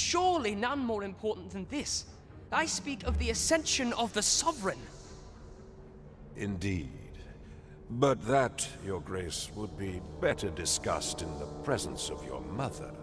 surely none more important than this. I speak of the ascension of the Sovereign. Indeed. But that, Your Grace, would be better discussed in the presence of your mother.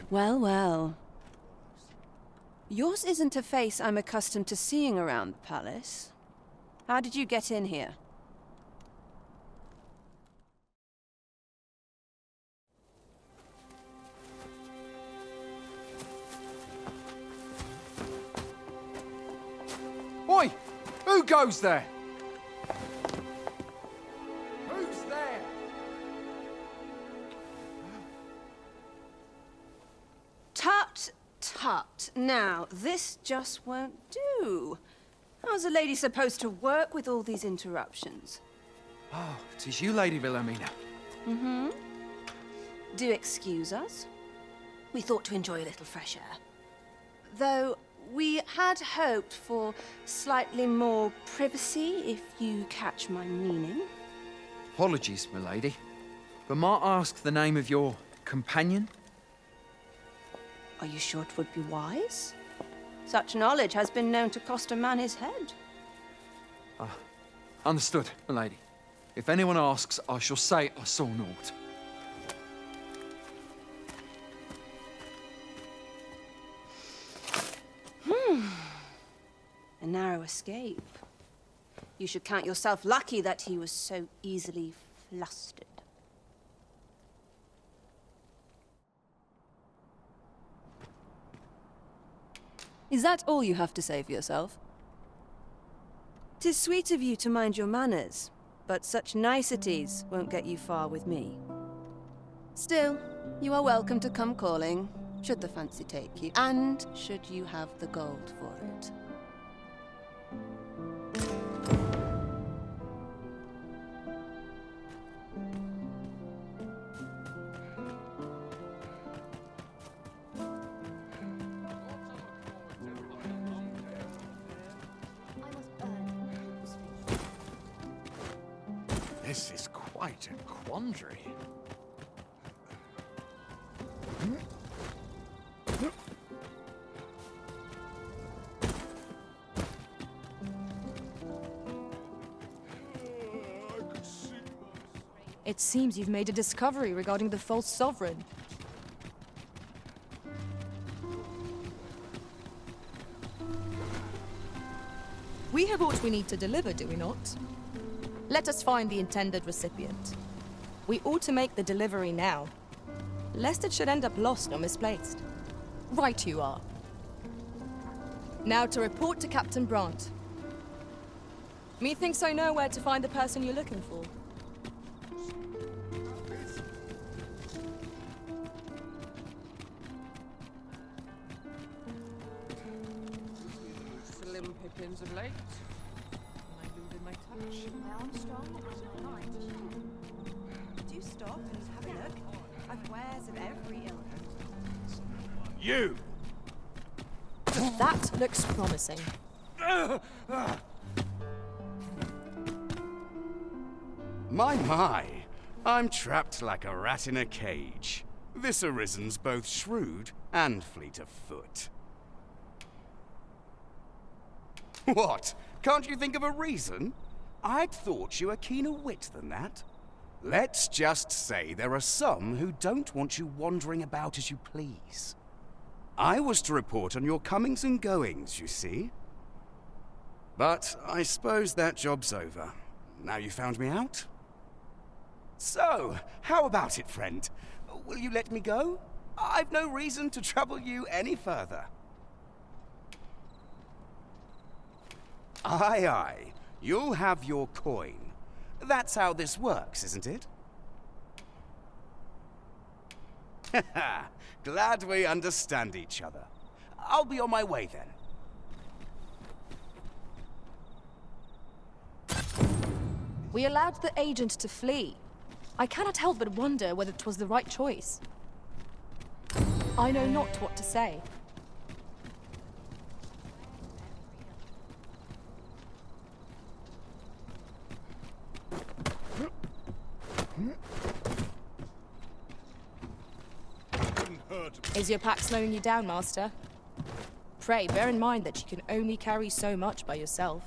Well, well. Yours isn't a face I'm accustomed to seeing around the palace. How did you get in here? Oi! Who goes there? Who's there? Tut, tut. Now, this just won't do. How's a lady supposed to work with all these interruptions? Oh, 'tis you, Lady Wilhelmina. Mm-hmm. Do excuse us. We thought to enjoy a little fresh air. Though, we had hoped for slightly more privacy, if you catch my meaning. Apologies, my lady. But might I ask the name of your companion? Are you sure it would be wise? Such knowledge has been known to cost a man his head. Understood, my lady. If anyone asks, I shall say I saw naught. A narrow escape. You should count yourself lucky that he was so easily flustered. Is that all you have to say for yourself? 'Tis sweet of you to mind your manners, but such niceties won't get you far with me. Still, you are welcome to come calling, should the fancy take you, and should you have the gold for it. This is quite a quandary. It seems you've made a discovery regarding the false sovereign. We have what we need to deliver, do we not? Let us find the intended recipient. We ought to make the delivery now, lest it should end up lost or misplaced. Right you are. Now to report to Captain Brandt. Methinks I know where to find the person you're looking for. Slim pickings of late. I looted my touch. Do stop and have a look. I've wares of every ilk. You! That looks promising. My, I'm trapped like a rat in a cage. This Arisen's both shrewd and fleet of foot. What? Can't you think of a reason? I'd thought you were keener wit than that. Let's just say there are some who don't want you wandering about as you please. I was to report on your comings and goings, you see. But I suppose that job's over. Now you found me out? So, how about it, friend? Will you let me go? I've no reason to trouble you any further. Aye, aye. You'll have your coin. That's how this works, isn't it? Haha, glad we understand each other. I'll be on my way then. We allowed the agent to flee. I cannot help but wonder whether it was the right choice. I know not what to say. Is your pack slowing you down, Master? Pray, bear in mind that you can only carry so much by yourself.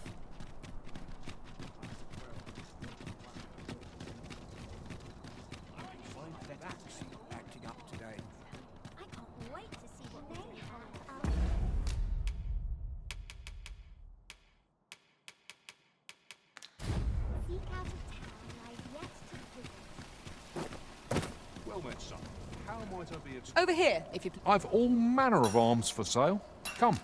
Over here, if you... I've all manner of arms for sale. Come.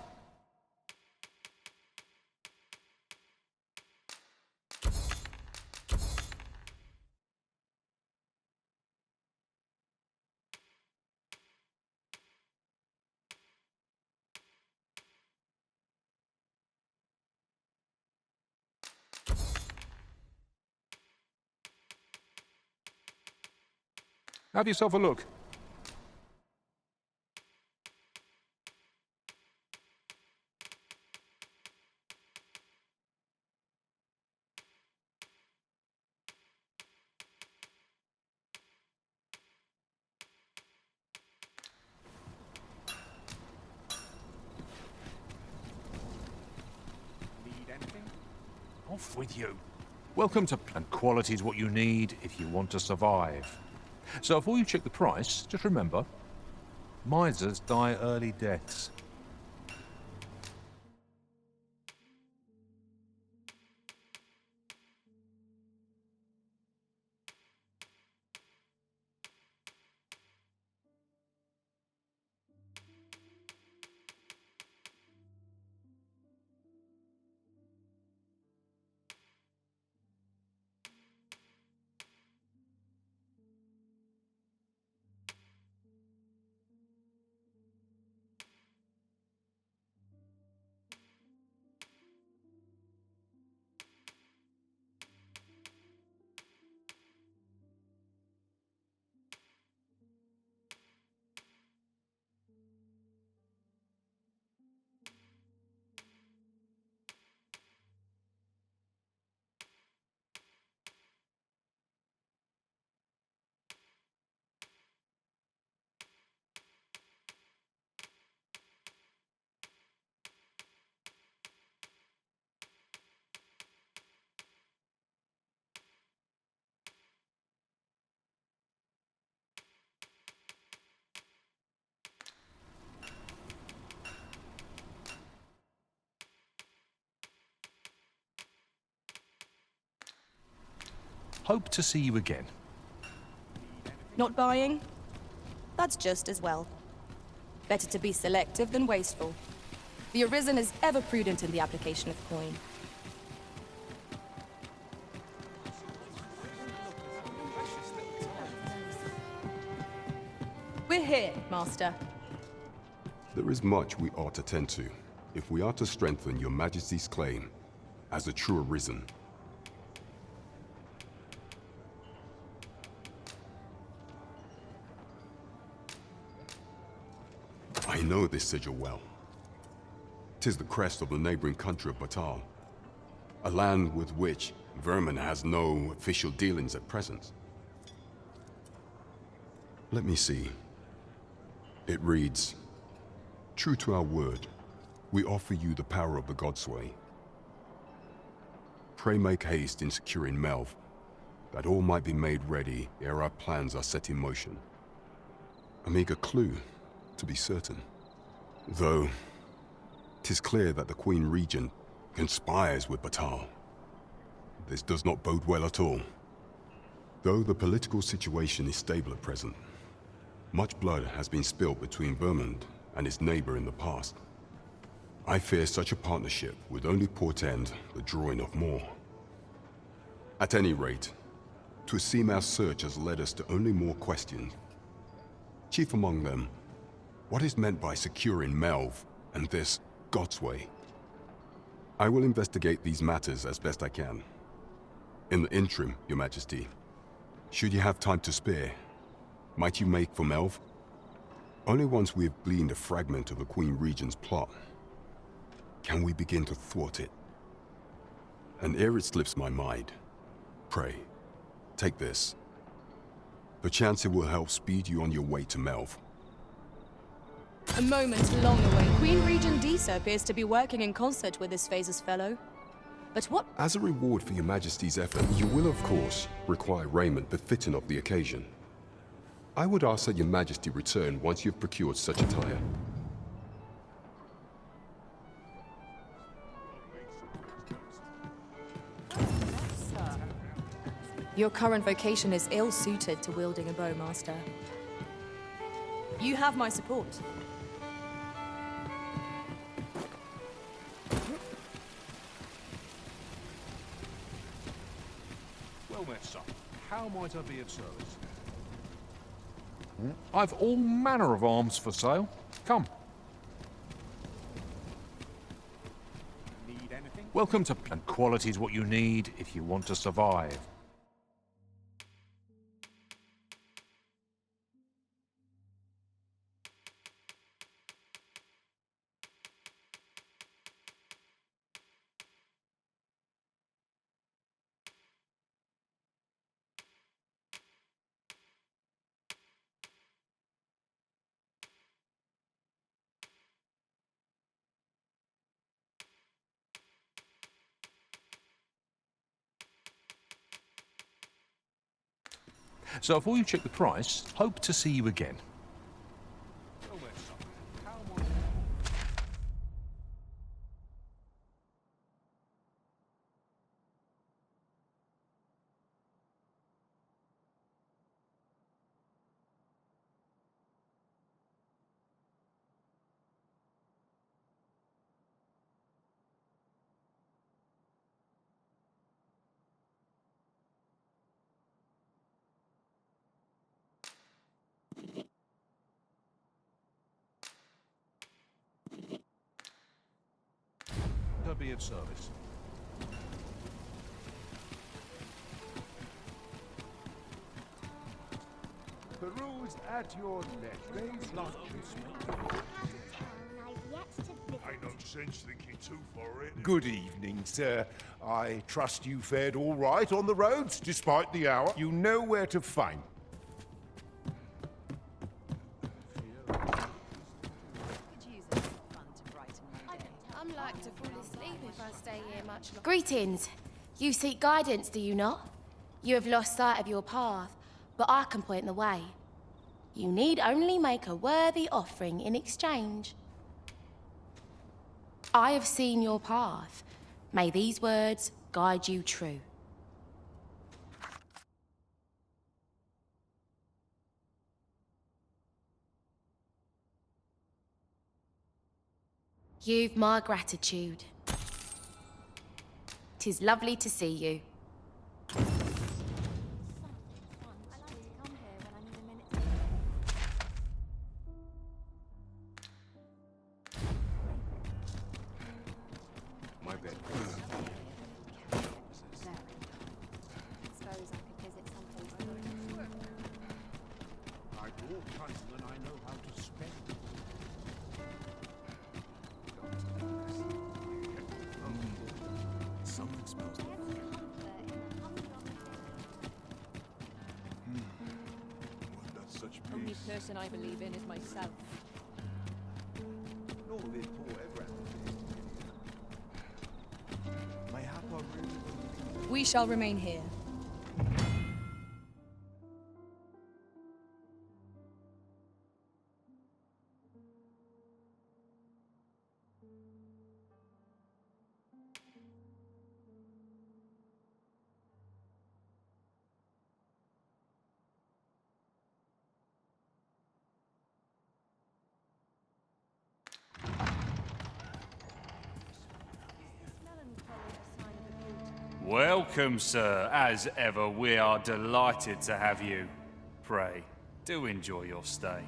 Have yourself a look. Off with you. Welcome to... And quality's what you need if you want to survive. So before you check the price, just remember, misers die early deaths. Hope to see you again. Not buying? That's just as well. Better to be selective than wasteful. The Arisen is ever prudent in the application of coin. We're here, Master. There is much we ought to tend to, if we are to strengthen your Majesty's claim as a true Arisen. I know this sigil well. 'Tis the crest of the neighboring country of Batal, a land with which Vermin has no official dealings at present. Let me see. It reads, "True to our word, we offer you the power of the Godsway. Pray make haste in securing Melv, that all might be made ready ere our plans are set in motion." A meager clue, to be certain. Though, 'tis clear that the Queen Regent conspires with Batal. This does not bode well at all. Though the political situation is stable at present, much blood has been spilled between Vermund and its neighbor in the past. I fear such a partnership would only portend the drawing of more. At any rate, 'twould seem our search has led us to only more questions. Chief among them, what is meant by securing Melv and this God's way. I will investigate these matters as best I can. In the interim, Your Majesty, should you have time to spare, might you make for Melve? Only once we have gleaned a fragment of the Queen Regent's plot can we begin to thwart it. And ere it slips my mind, pray, take this. Perchance it will help speed you on your way to Melve. A moment long away. Queen Regent Disa appears to be working in concert with this Phases fellow. But what? As a reward for Your Majesty's effort, you will of course require raiment befitting of the occasion. I would ask that Your Majesty return once you've procured such attire. Your current vocation is ill-suited to wielding a bow, Master. You have my support. Well met, son. How might I be of service? I've all manner of arms for sale. Come. Need anything? Welcome to... And quality's what you need if you want to survive. So before you check the price, hope to see you again. To be of service. Peruse at your leisure. Ain't no sense thinking too far in. Good evening, sir. I trust you fared all right on the roads, despite the hour. You know where to find. I'm like to fall asleep if I stay here much longer. Greetings. You seek guidance, do you not? You have lost sight of your path, but I can point the way. You need only make a worthy offering in exchange. I have seen your path. May these words guide you true. You've my gratitude. 'Tis lovely to see you. My bed. Like all countrymen, I know how to spend. Something smells like That's such Only peace. person I believe in is myself. Nor will it pour ever. Mayhap I really We shall remain here. Welcome, sir. As ever, we are delighted to have you. Pray, do enjoy your stay.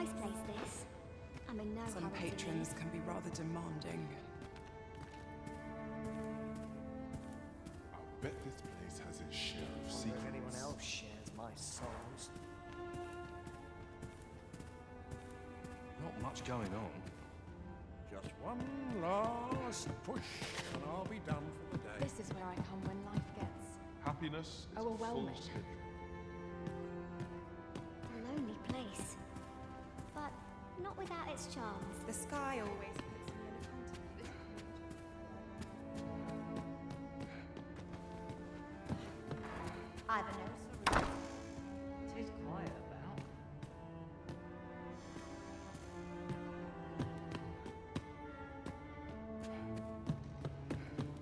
nice place, this. I'm in no Some hurry to leave. patrons can be rather demanding. I'll bet this place has its share of secrets. Anyone else shares my souls. Not much going on. Just one last push, and I'll be done for the day. This is where I come when life gets Happiness is a full overwhelming. schedule. A lonely place. But not without its charms. The sky always puts me in a contemplative mood. I've a no sorrow. 'Tis quiet about.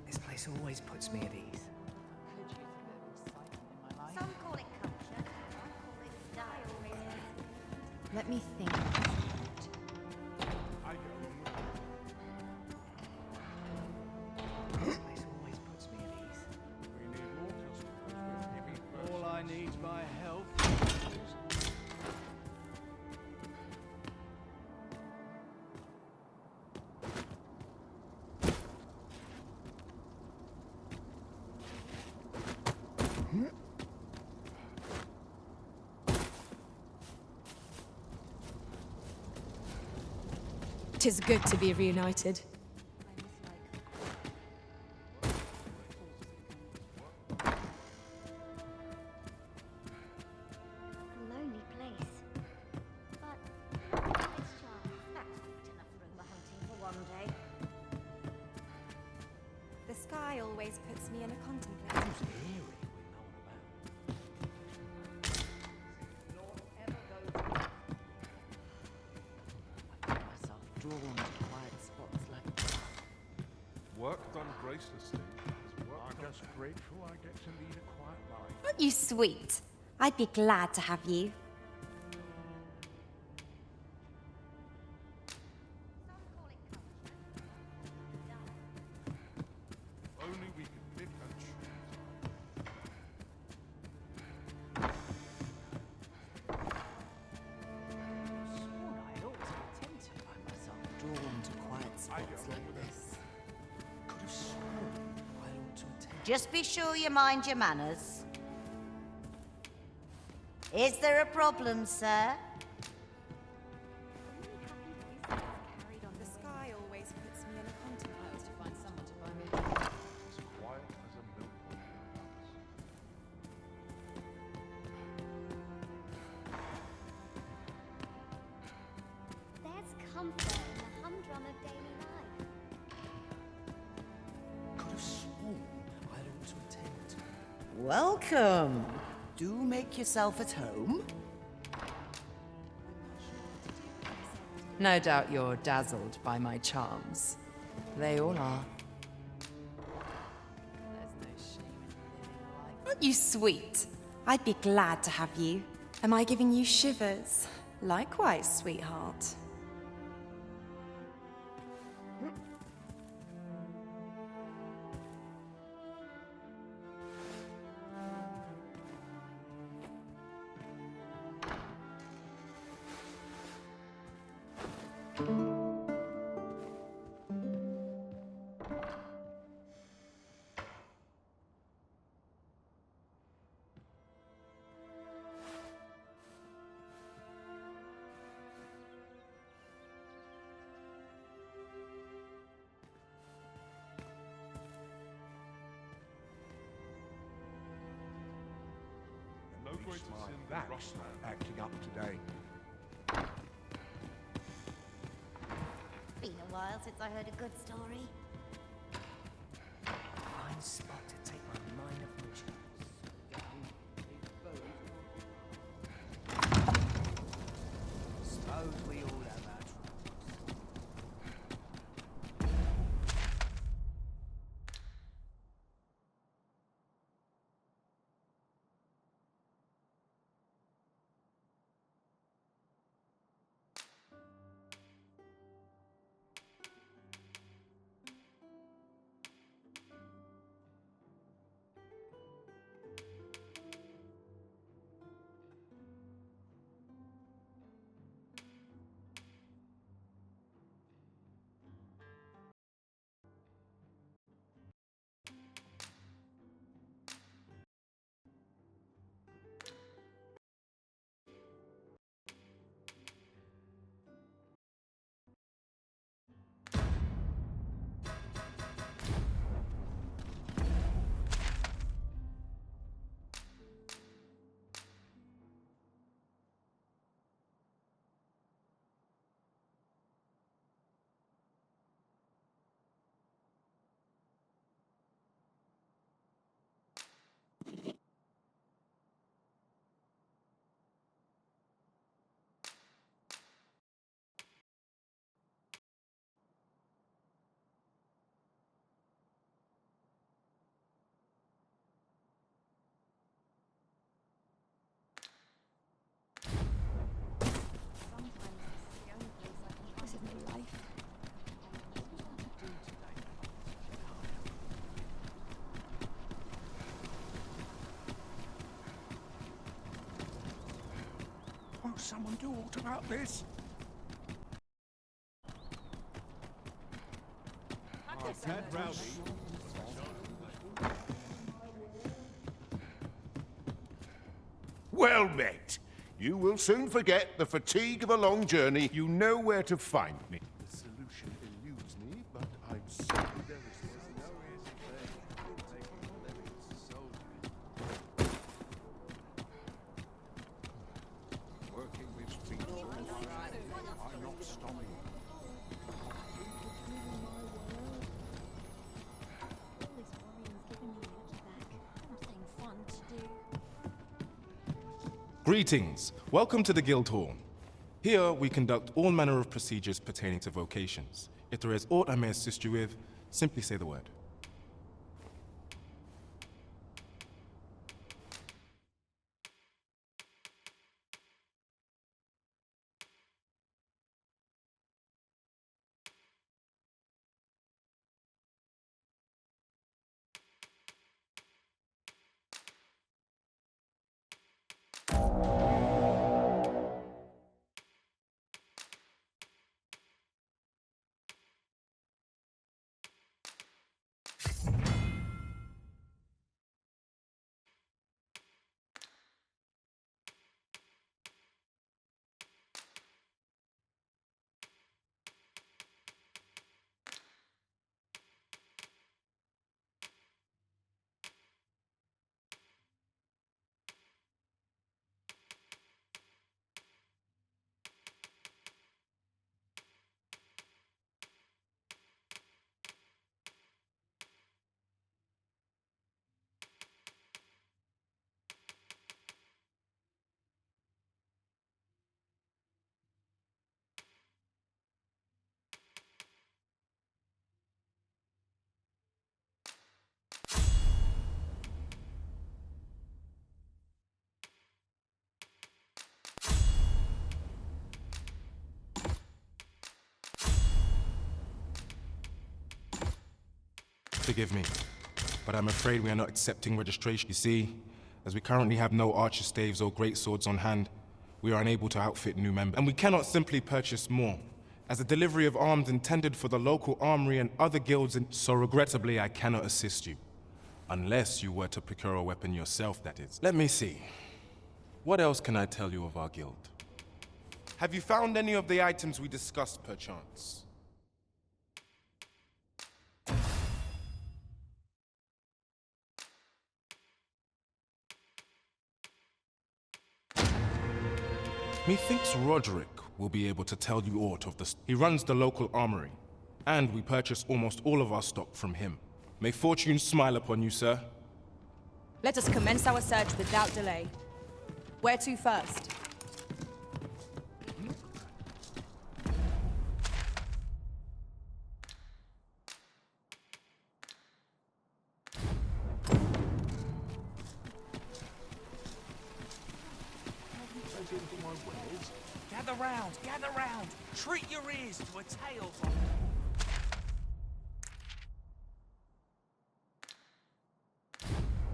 This place always puts me at ease. Some call it culture, I call it style. Let me think. I go. This place always puts me at ease. We need more customers with heavy purses. All I need's my help. Tis good to be reunited. A lonely place. But its charms. That's quite enough rumor hunting for one day. The sky always puts me in a contemplative mood. Myself drawn to quiet spots like this. Work done gracelessly is work I'm done just grateful I get to lead a quiet life. Aren't you sweet? I'd be glad to have you. Only we can pick and choose. Sworn I ought to attend to. Find myself drawn to quiet spots like this. Could have sworn I ought to attend. Just be sure you mind your manners. Is there a problem, sir? The sky always puts me in a contemplative To find someone to buy me a drink. As quiet as a milk pond. There's comfort in the humdrum of daily life. Could have sworn I ought to attend. Welcome. Do make yourself at home. No doubt you're dazzled by my charms. They all are. Aren't you sweet? I'd be glad to have you. Am I giving you shivers? Likewise, sweetheart. No greater sin than That's rust not acting up today. Been a while since I heard a good story. Fine spot to take my minor fortunes. Suppose we all have our troubles. someone do aught about this? That rowdy. Well met. You will soon forget the fatigue of a long journey. You know where to find me. The solution eludes me, but I'm certain there is no Working with speech I'm not stopping. All this worrying's giving me the itch back. Nothing fun to do. Greetings. Welcome to the Guildhall. Here, we conduct all manner of procedures pertaining to vocations. If there is aught I may assist you with, simply say the word. Forgive me, but I'm afraid we are not accepting registration. You see, as we currently have no archer staves or great swords on hand, we are unable to outfit new members. And we cannot simply purchase more, as the delivery of arms intended for the local armory and other guilds, so regrettably I cannot assist you. Unless you were to procure a weapon yourself, that is. Let me see. What else can I tell you of our guild? Have you found any of the items we discussed, perchance? Methinks Roderick will be able to tell you aught of this. He runs the local armory, and we purchase almost all of our stock from him. May fortune smile upon you, sir. Let us commence our search without delay. Where to first? Gather round! Treat your ears to a tale from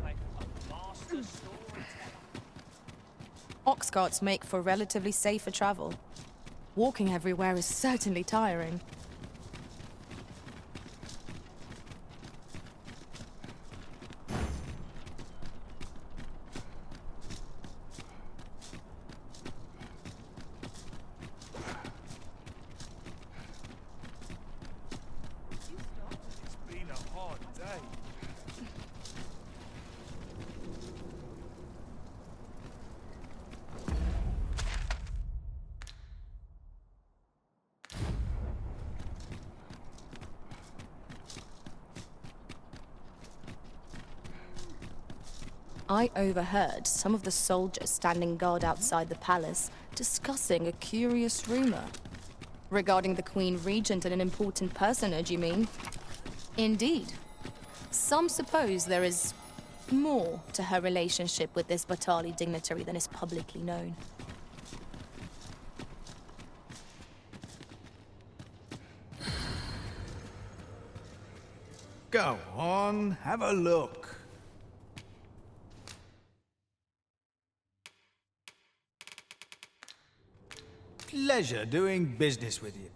like a master storyteller. Ox carts make for relatively safer travel. Walking everywhere is certainly tiring. I overheard some of the soldiers standing guard outside the palace discussing a curious rumor. Regarding the Queen Regent and an important personage, you mean? Indeed. Some suppose there is more to her relationship with this Batali dignitary than is publicly known. Go on, have a look. Pleasure doing business with you.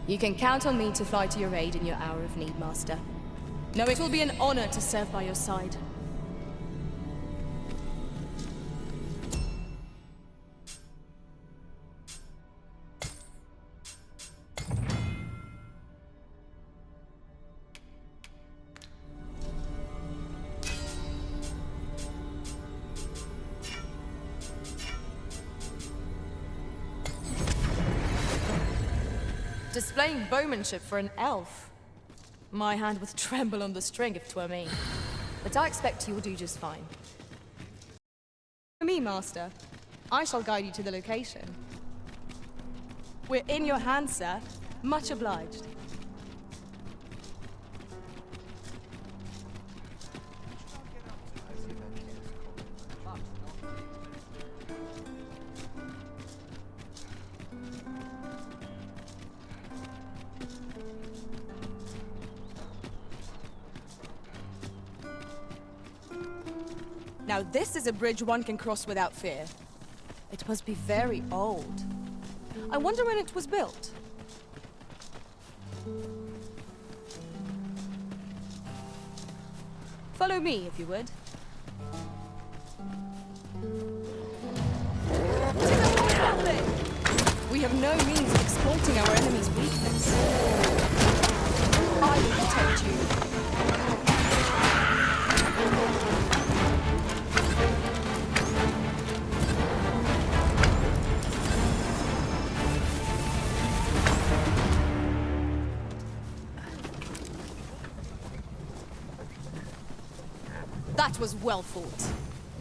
You can count on me to fly to your aid in your hour of need, Master. No, it will be an honor to serve by your side. Displaying bowmanship for an elf. My hand would tremble on the string if 'twere me. But I expect you'll do just fine. For me, Master. I shall guide you to the location. We're in your hands, sir. Much obliged. Now this is a bridge one can cross without fear. It must be very old. I wonder when it was built. Follow me, if you would. We have no means of exploiting our enemy's weakness. I will protect you. That was well fought.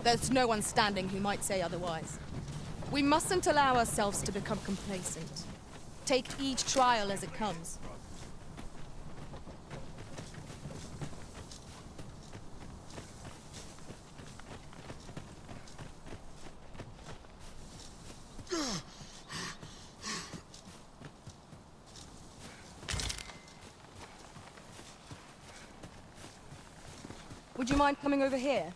There's no one standing who might say otherwise. We mustn't allow ourselves to become complacent. Take each trial as it comes. Would you mind coming over here?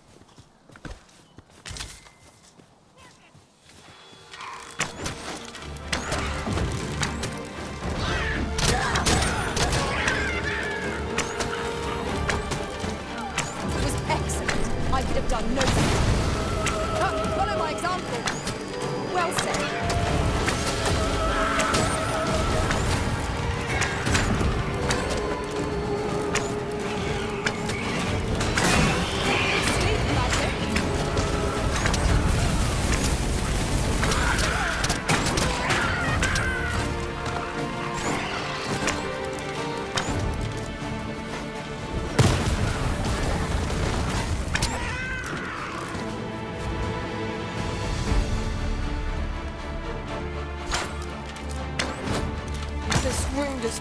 It was excellent. I could have done no better. Come, follow my example. Well said.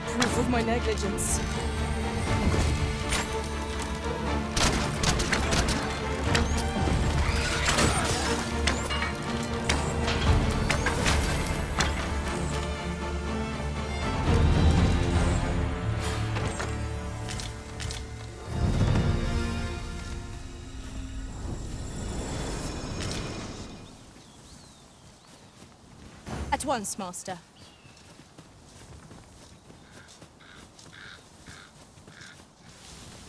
Proof of my negligence. At once, Master.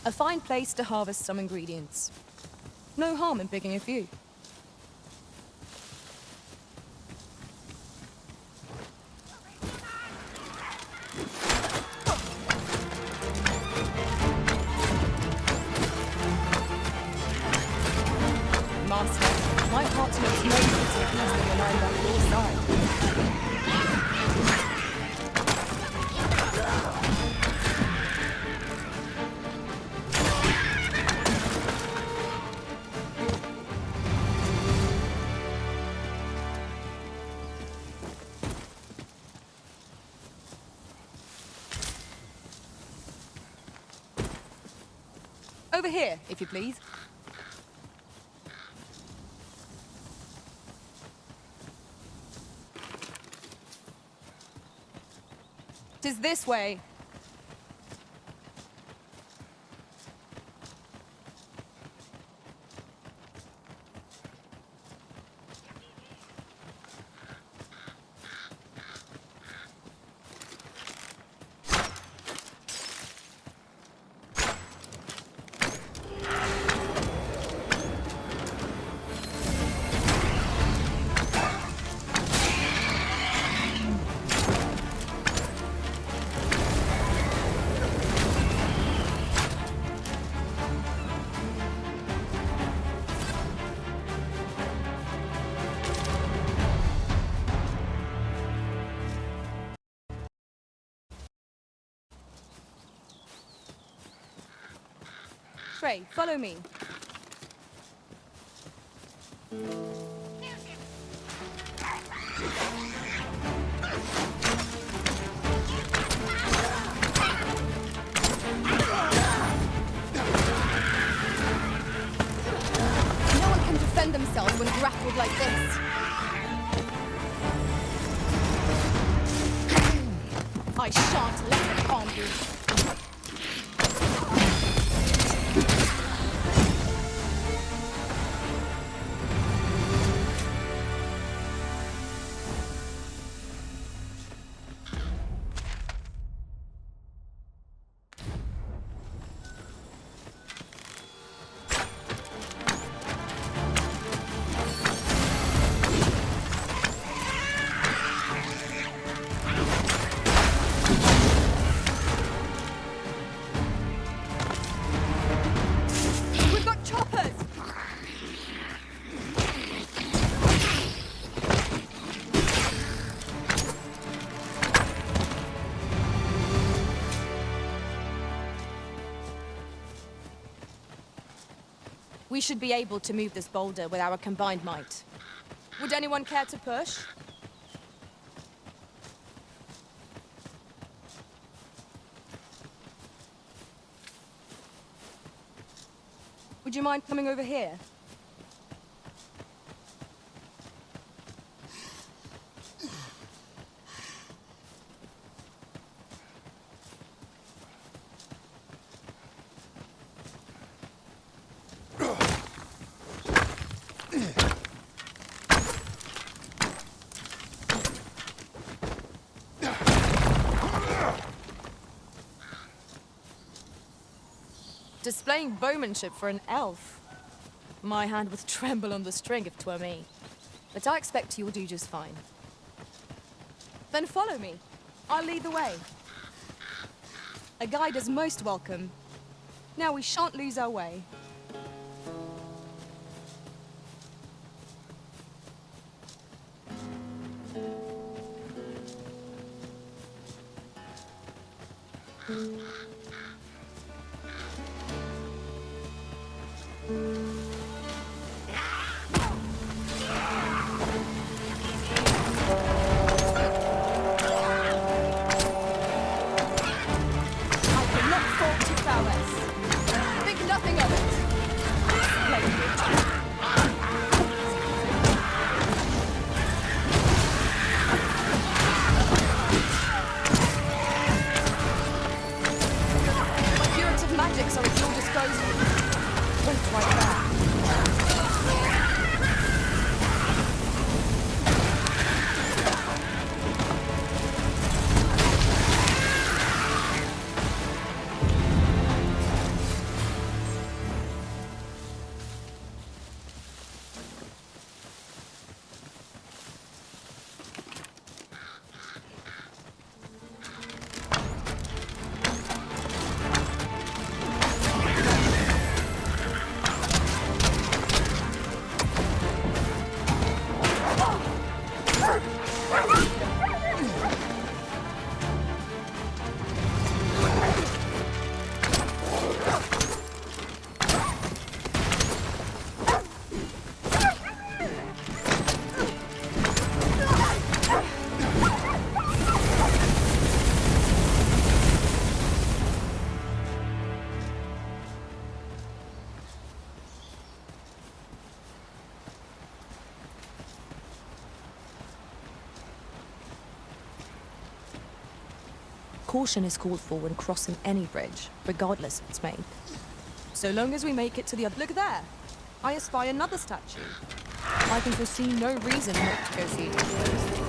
A fine place to harvest some ingredients. No harm in picking a few. Master, my heart knows no greater peace than when I'm by your side. Over here, if you please. 'Tis this way. Trey, follow me. No one can defend themselves when grappled like this. I shan't let them harm you. We should be able to move this boulder with our combined might. Would anyone care to push? Would you mind coming over here? Displaying bowmanship for an elf. My hand would tremble on the string if 'twere me. But I expect you'll do just fine. Then follow me. I'll lead the way. A guide is most welcome. Now we shan't lose our way. Caution is called for when crossing any bridge, regardless of its made. So long as we make it to the other... Look there! I espy another statue. I can foresee no reason not to go see it.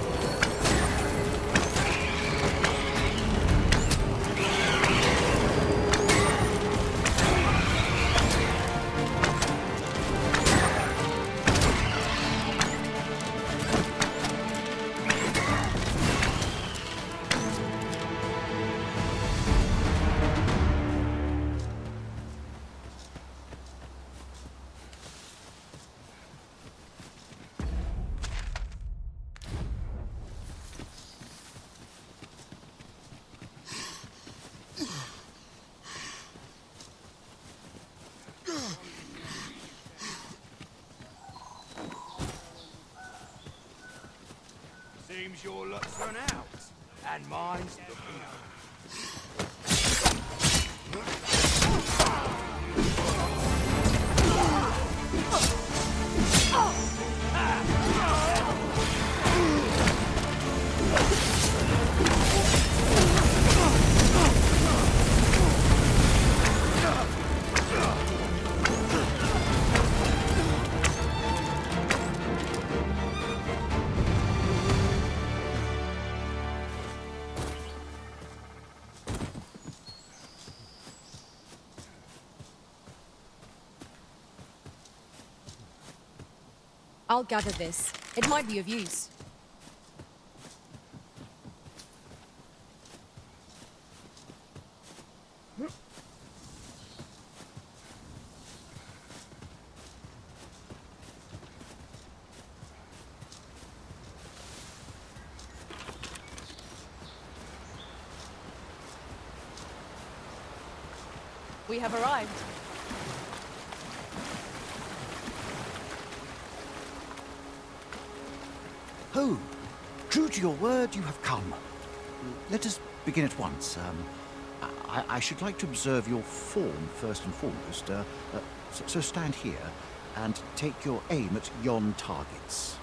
Seems your luck's run out, and mine's looking up. I'll gather this. It might be of use. We have arrived. Oh, true to your word, you have come. Let us begin at once. I should like to observe your form first and foremost. So stand here and take your aim at yon targets.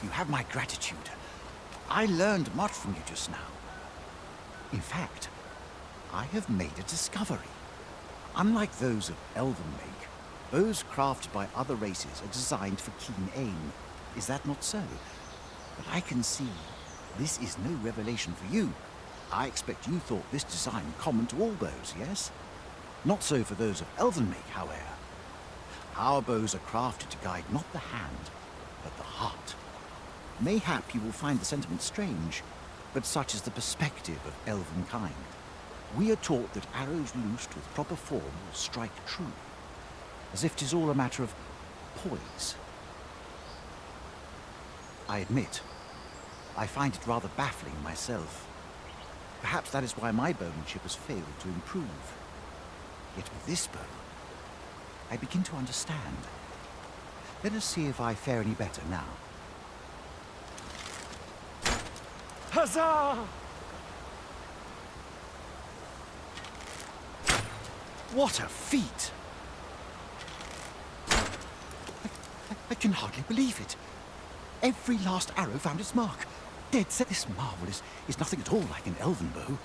You have my gratitude. I learned much from you just now. In fact, I have made a discovery. Unlike those of elven make, bows crafted by other races are designed for keen aim. Is that not so? But I can see this is no revelation for you. I expect you thought this design common to all bows, yes? Not so for those of elven make, however. Our bows are crafted to guide not the hand, but the heart. Mayhap you will find the sentiment strange, but such is the perspective of elven kind. We are taught that arrows loosed with proper form will strike true, as if 'tis all a matter of poise. I admit, I find it rather baffling myself. Perhaps that is why my bowmanship has failed to improve. Yet with this bow, I begin to understand. Let us see if I fare any better now. Huzzah! What a feat! I can hardly believe it. Every last arrow found its mark. Dead set. This marvel is nothing at all like an elven bow.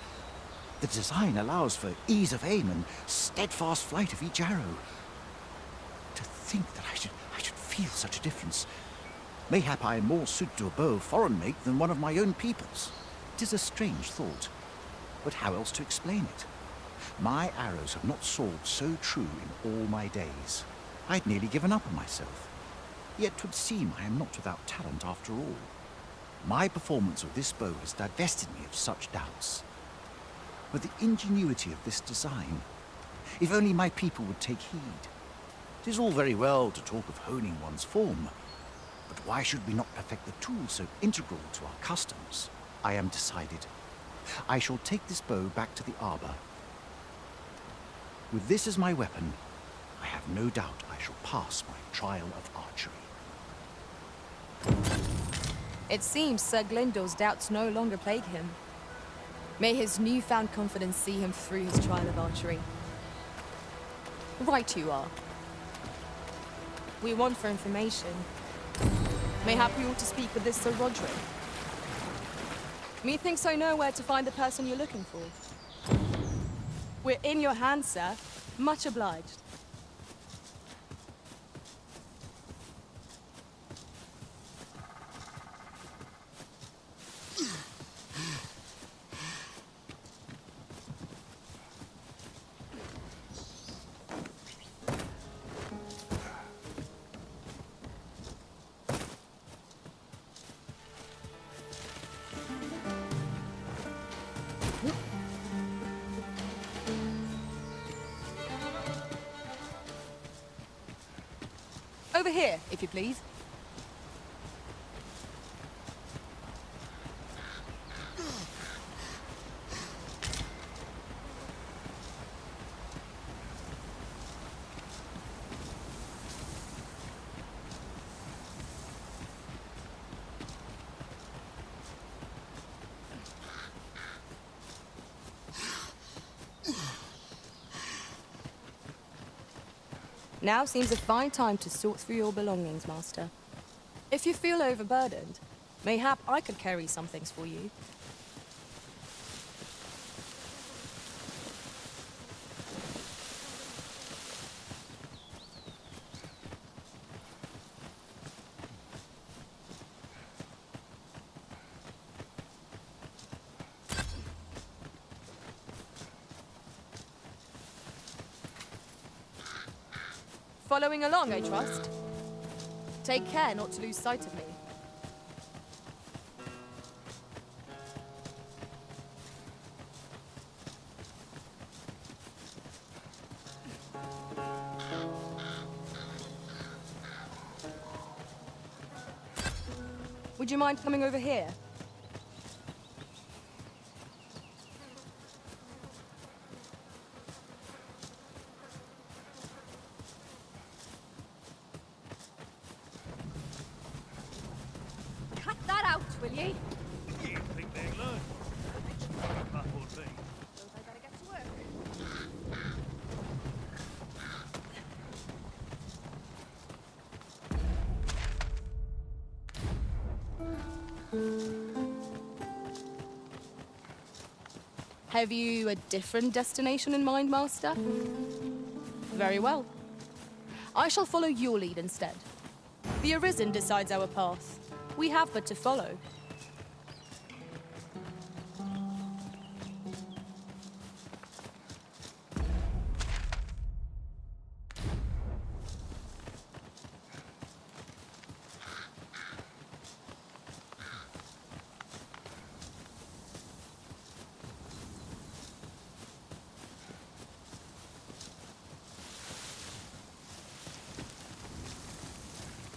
The design allows for ease of aim and steadfast flight of each arrow. To think that I should feel such a difference. Mayhap I am more suited to a bow of foreign make than one of my own people's. It is a strange thought, but how else to explain it? My arrows have not soared so true in all my days. I'd nearly given up on myself. Yet 'twould seem I am not without talent after all. My performance of this bow has divested me of such doubts. But the ingenuity of this design, if only my people would take heed. It is all very well to talk of honing one's form, but why should we not perfect the tool so integral to our customs? I am decided. I shall take this bow back to the arbor. With this as my weapon, I have no doubt I shall pass my trial of archery. It seems Sir Glyndor's doubts no longer plague him. May his newfound confidence see him through his trial of archery. Right you are. we want for information. Mayhap we ought to speak with this Sir Roderick. Methinks I know where to find the person you're looking for. We're in your hands, sir. Much obliged. Over here, if you please. Now seems a fine time to sort through your belongings, Master. If you feel overburdened, mayhap I could carry some things for you. Following along, I trust. Take care not to lose sight of me. Would you mind coming over here? Cut that out, will ye? You think they learn? That would be. Suppose I better get to work. Have you a different destination in mind, Master? Very well. I shall follow your lead instead. The Arisen decides our path. We have but to follow.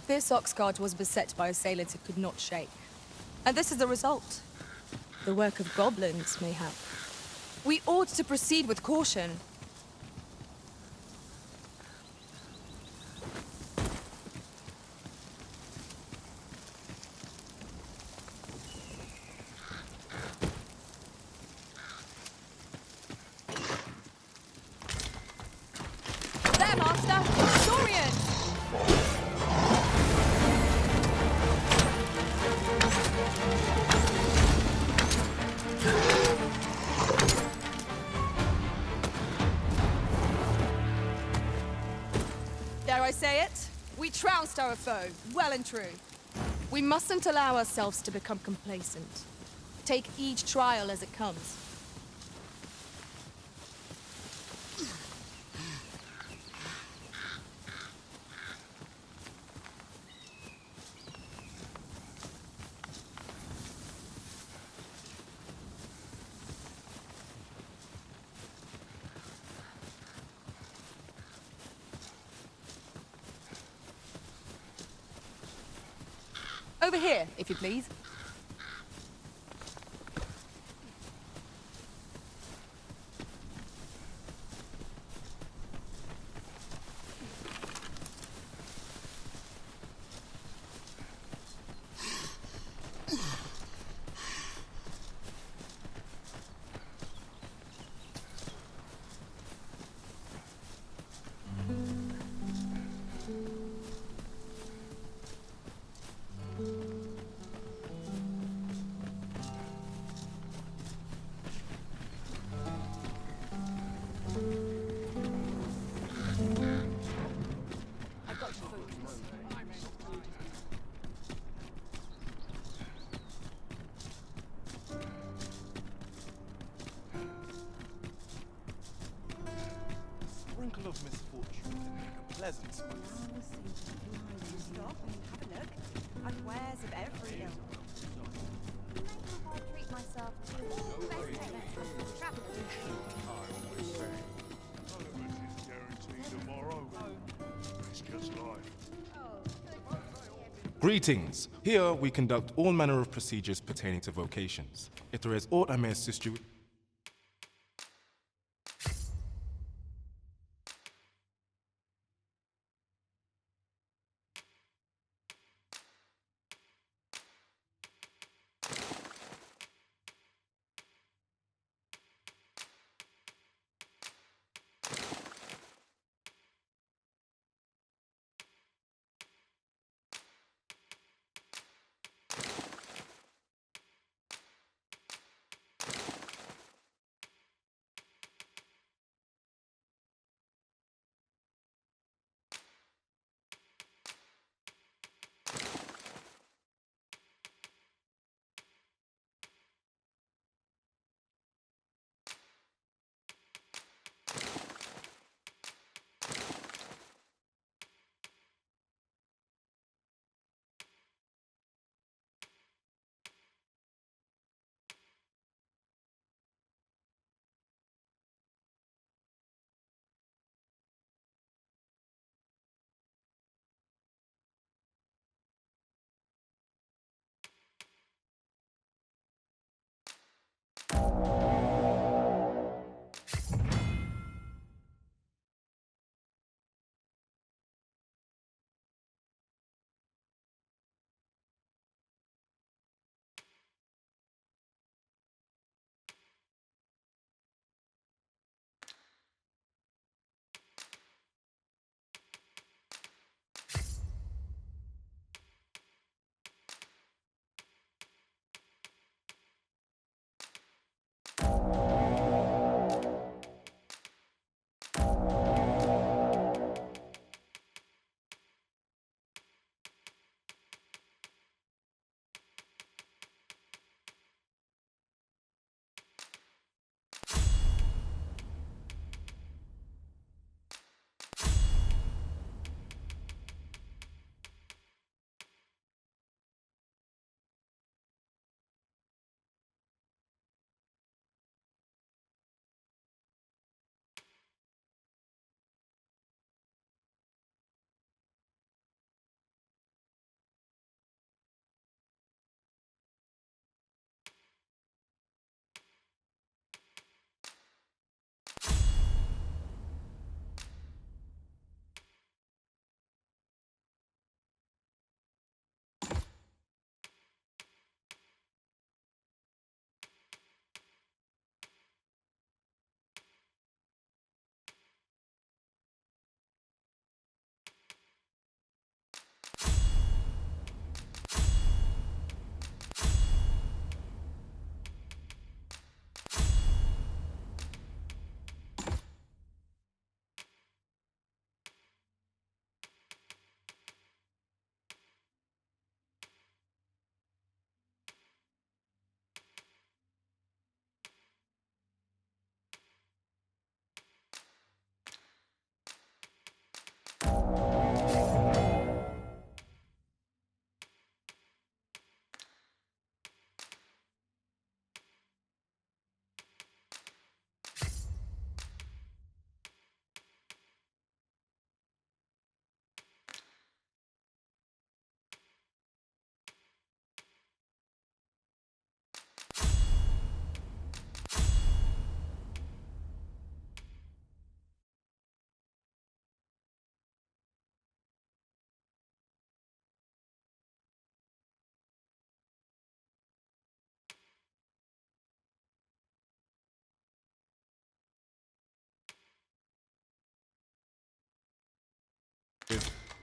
This Oxguard was beset by assailants it could not shake. And this is the result. The work of goblins, mayhap. We ought to proceed with caution. There, Master! Dorian! Dare I say it? We trounced our foe, well and true. We mustn't allow ourselves to become complacent. Take each trial as it comes. Over here, if you please. pleasant space. Stop and have a look. I've wares of every ilk. You may think I treat myself to the best lectures travelers. I always say, none of it is guaranteed tomorrow. It's just life. Greetings. Here we conduct all manner of procedures pertaining to vocations. If there is aught I may assist you with.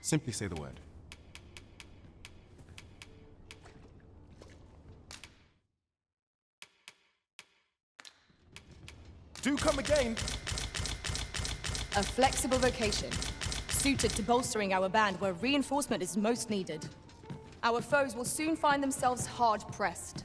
Simply say the word. Do come again. A flexible vocation, suited to bolstering our band where reinforcement is most needed. Our foes will soon find themselves hard-pressed.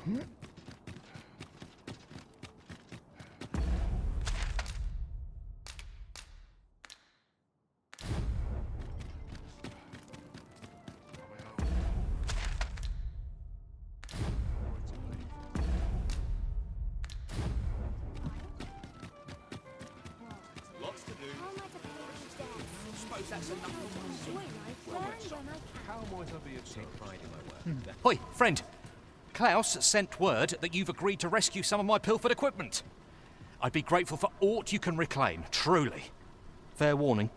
Lots to do. Suppose that's enough. How might I be of service? Pride in my work. Hoi, friend. Klaus sent word that you've agreed to rescue some of my pilfered equipment. I'd be grateful for aught you can reclaim, truly. Fair warning.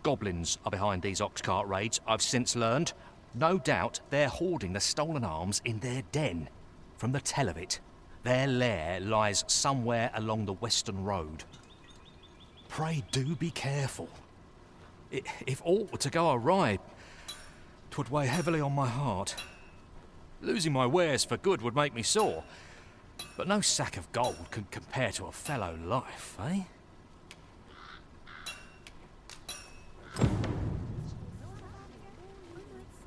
Goblins are behind these ox cart raids, I've since learned. No doubt they're hoarding the stolen arms in their den. From the tell of it, their lair lies somewhere along the Western Road. Pray do be careful. If aught were to go awry, 'twould weigh heavily on my heart. Losing my wares for good would make me sore, but no sack of gold can compare to a fellow life, eh?